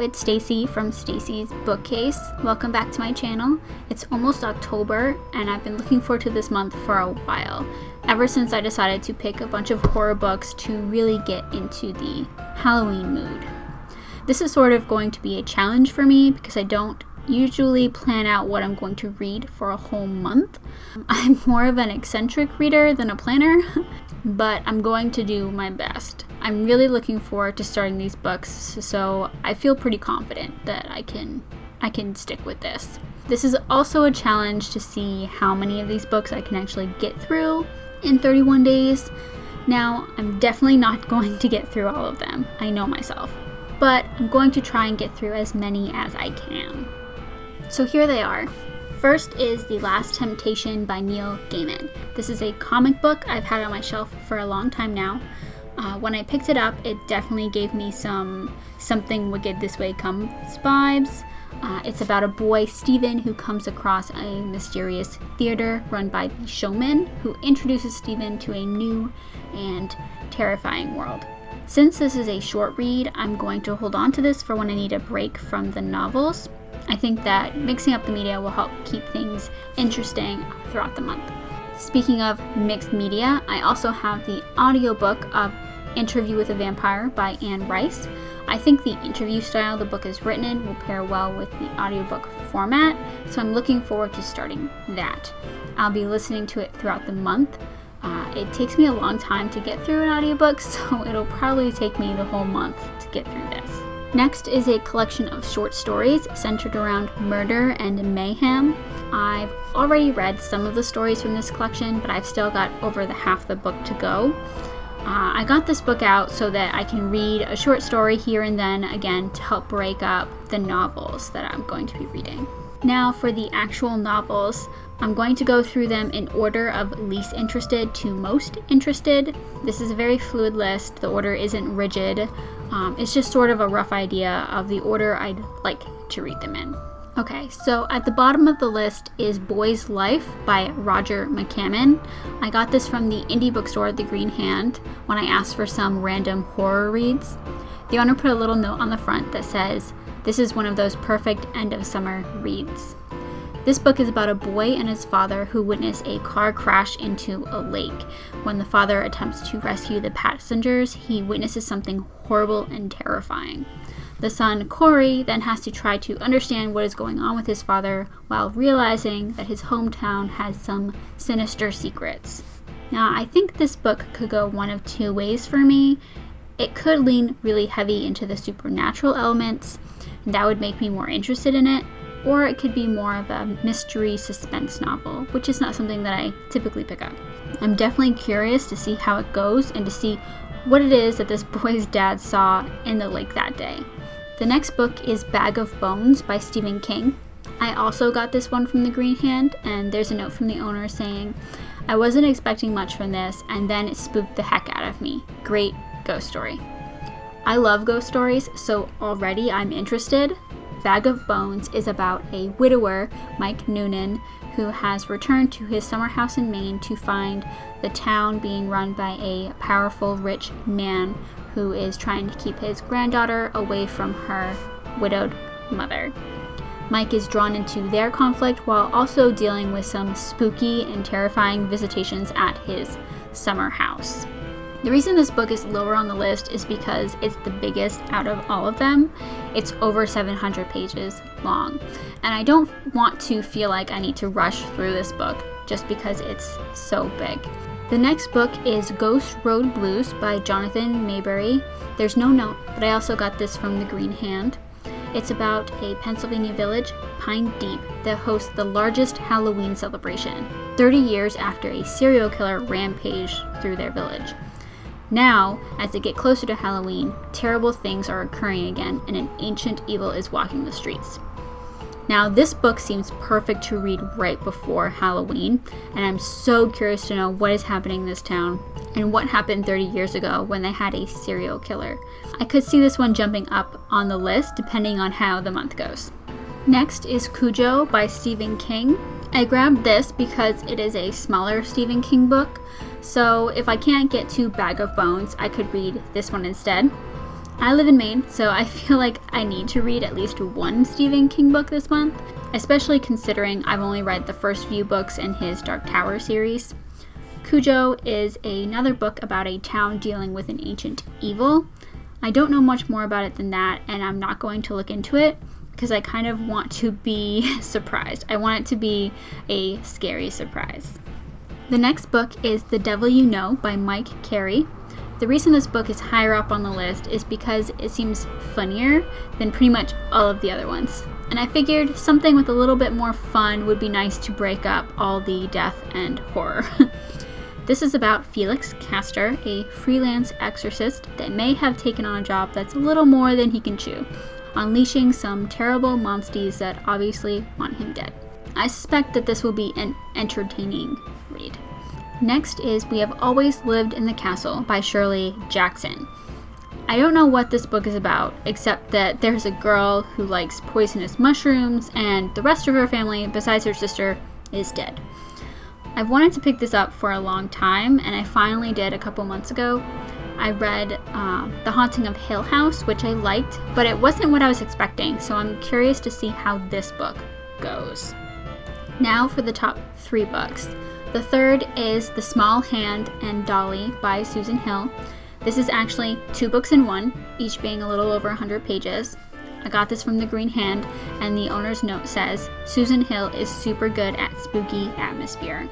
it's Stacy from Stacy's Bookcase. Welcome back to my channel. It's almost October and I've been looking forward to this month for a while, ever since I decided to pick a bunch of horror books to really get into the Halloween mood. This is sort of going to be a challenge for me because I don't usually plan out what I'm going to read for a whole month. I'm more of an eccentric reader than a planner, but I'm going to do my best. I'm really looking forward to starting these books, so I feel pretty confident that I can stick with this. This is also a challenge to see how many of these books I can actually get through in 31 days. Now, I'm definitely not going to get through all of them, I know myself, but I'm going to try and get through as many as I can. So here they are. First is The Last Temptation by Neil Gaiman. This is a comic book I've had on my shelf for a long time now. When I picked it up, it definitely gave me some Something Wicked This Way Comes vibes. It's about a boy, Stephen, who comes across a mysterious theater run by the showman, who introduces Stephen to a new and terrifying world. Since this is a short read, I'm going to hold on to this for when I need a break from the novels. I think that mixing up the media will help keep things interesting throughout the month. Speaking of mixed media, I also have the audiobook of Interview with a Vampire by Anne Rice. I think the interview style the book is written in will pair well with the audiobook format, so I'm looking forward to starting that. I'll be listening to it throughout the month. It takes me a long time to get through an audiobook, so it'll probably take me the whole month to get through this. Next is a collection of short stories centered around murder and mayhem. I've already read some of the stories from this collection, but I've still got over half the book to go. I got this book out so that I can read a short story here and then again to help break up the novels that I'm going to be reading. Now for the actual novels, I'm going to go through them in order of least interested to most interested. This is a very fluid list. The order isn't rigid. It's just sort of a rough idea of the order I'd like to read them in. Okay, so at the bottom of the list is Boy's Life by Roger McCammon. I got this from the indie bookstore at the Green Hand when I asked for some random horror reads. The owner put a little note on the front that says, "This is one of those perfect end of summer reads." This book is about a boy and his father who witness a car crash into a lake. When the father attempts to rescue the passengers, he witnesses something horrible and terrifying. The son, Carey, then has to try to understand what is going on with his father while realizing that his hometown has some sinister secrets. Now, I think this book could go one of two ways for me. It could lean really heavy into the supernatural elements, and that would make me more interested in it. Or it could be more of a mystery suspense novel, which is not something that I typically pick up. I'm definitely curious to see how it goes and to see what it is that this boy's dad saw in the lake that day. The next book is Bag of Bones by Stephen King. I also got this one from the Green Hand, and there's a note from the owner saying, "I wasn't expecting much from this, and then it spooked the heck out of me. Great ghost story." I love ghost stories, so already I'm interested. Bag of Bones is about a widower, Mike Noonan, who has returned to his summer house in Maine to find the town being run by a powerful, rich man who is trying to keep his granddaughter away from her widowed mother. Mike is drawn into their conflict while also dealing with some spooky and terrifying visitations at his summer house. The reason this book is lower on the list is because it's the biggest out of all of them. It's over 700 pages long, and I don't want to feel like I need to rush through this book just because it's so big. The next book is Ghost Road Blues by Jonathan Maberry. There's no note, but I also got this from the Green Hand. It's about a Pennsylvania village, Pine Deep, that hosts the largest Halloween celebration, 30 years after a serial killer rampaged through their village. Now, as they get closer to Halloween, terrible things are occurring again and an ancient evil is walking the streets. Now, this book seems perfect to read right before Halloween, and I'm so curious to know what is happening in this town and what happened 30 years ago when they had a serial killer. I could see this one jumping up on the list depending on how the month goes. Next is Cujo by Stephen King. I grabbed this because it is a smaller Stephen King book, so if I can't get to Bag of Bones, I could read this one instead. I live in Maine, so I feel like I need to read at least one Stephen King book this month, especially considering I've only read the first few books in his Dark Tower series. Cujo is another book about a town dealing with an ancient evil. I don't know much more about it than that, and I'm not going to look into it because I kind of want to be surprised. I want it to be a scary surprise. The next book is The Devil You Know by Carey. The reason this book is higher up on the list is because it seems funnier than pretty much all of the other ones. And I figured something with a little bit more fun would be nice to break up all the death and horror. This is about Felix Castor, a freelance exorcist that may have taken on a job that's a little more than he can chew, unleashing some terrible monsties that obviously want him dead. I suspect that this will be an entertaining read. Next is We Have Always Lived in the Castle by Shirley Jackson. I don't know what this book is about, except that there's a girl who likes poisonous mushrooms and the rest of her family, besides her sister, is dead. I've wanted to pick this up for a long time, and I finally did a couple months ago. I read The Haunting of Hill House, which I liked, but it wasn't what I was expecting, so I'm curious to see how this book goes. Now for the top 3 books. The third is The Small Hand and Dolly by Susan Hill. This is actually 2 books in one, each being a little over 100 pages. I got this from the Green Hand, and the owner's note says, Susan Hill is super good at spooky atmosphere.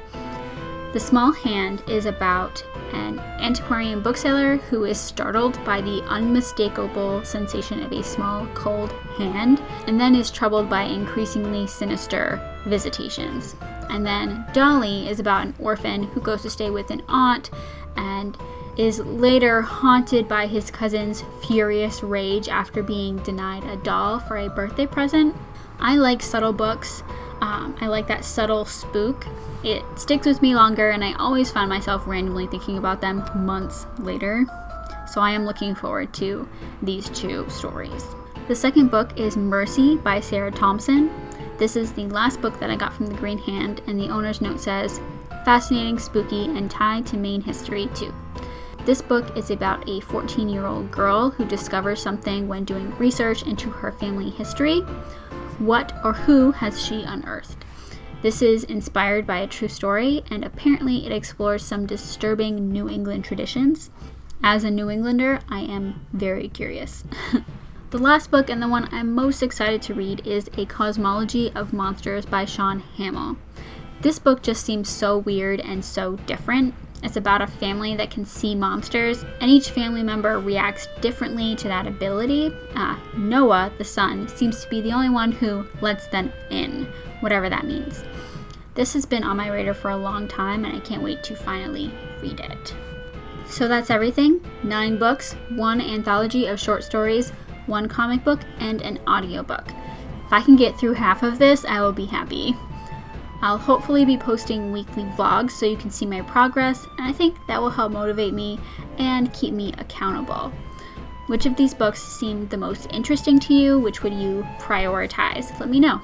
The Small Hand is about an antiquarian bookseller who is startled by the unmistakable sensation of a small, cold hand, and then is troubled by increasingly sinister visitations. And then Dolly is about an orphan who goes to stay with an aunt and is later haunted by his cousin's furious rage after being denied a doll for a birthday present. I like subtle books. I like that subtle spook. It sticks with me longer, and I always find myself randomly thinking about them months later. So I am looking forward to these 2 stories. The second book is Mercy by Sarah Thomson. This is the last book that I got from the Green Hand, and the owner's note says, fascinating, spooky, and tied to Maine history too. This book is about a 14-year-old girl who discovers something when doing research into her family history. What or who has she unearthed? This is inspired by a true story, and apparently it explores some disturbing New England traditions. As a New Englander, I am very curious. The last book, and the one I'm most excited to read, is A Cosmology of Monsters by Shaun Hamil. This book just seems so weird and so different. It's about a family that can see monsters, and each family member reacts differently to that ability. Noah, the son, seems to be the only one who lets them in, whatever that means. This has been on my radar for a long time, and I can't wait to finally read it. So that's everything. 9 books, 1 anthology of short stories, 1 comic book, and an audiobook. If I can get through half of this, I will be happy. I'll hopefully be posting weekly vlogs so you can see my progress, and I think that will help motivate me and keep me accountable. Which of these books seemed the most interesting to you? Which would you prioritize? Let me know.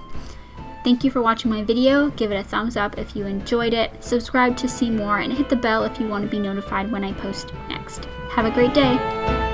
Thank you for watching my video. Give it a thumbs up if you enjoyed it, subscribe to see more, and hit the bell if you want to be notified when I post next. Have a great day!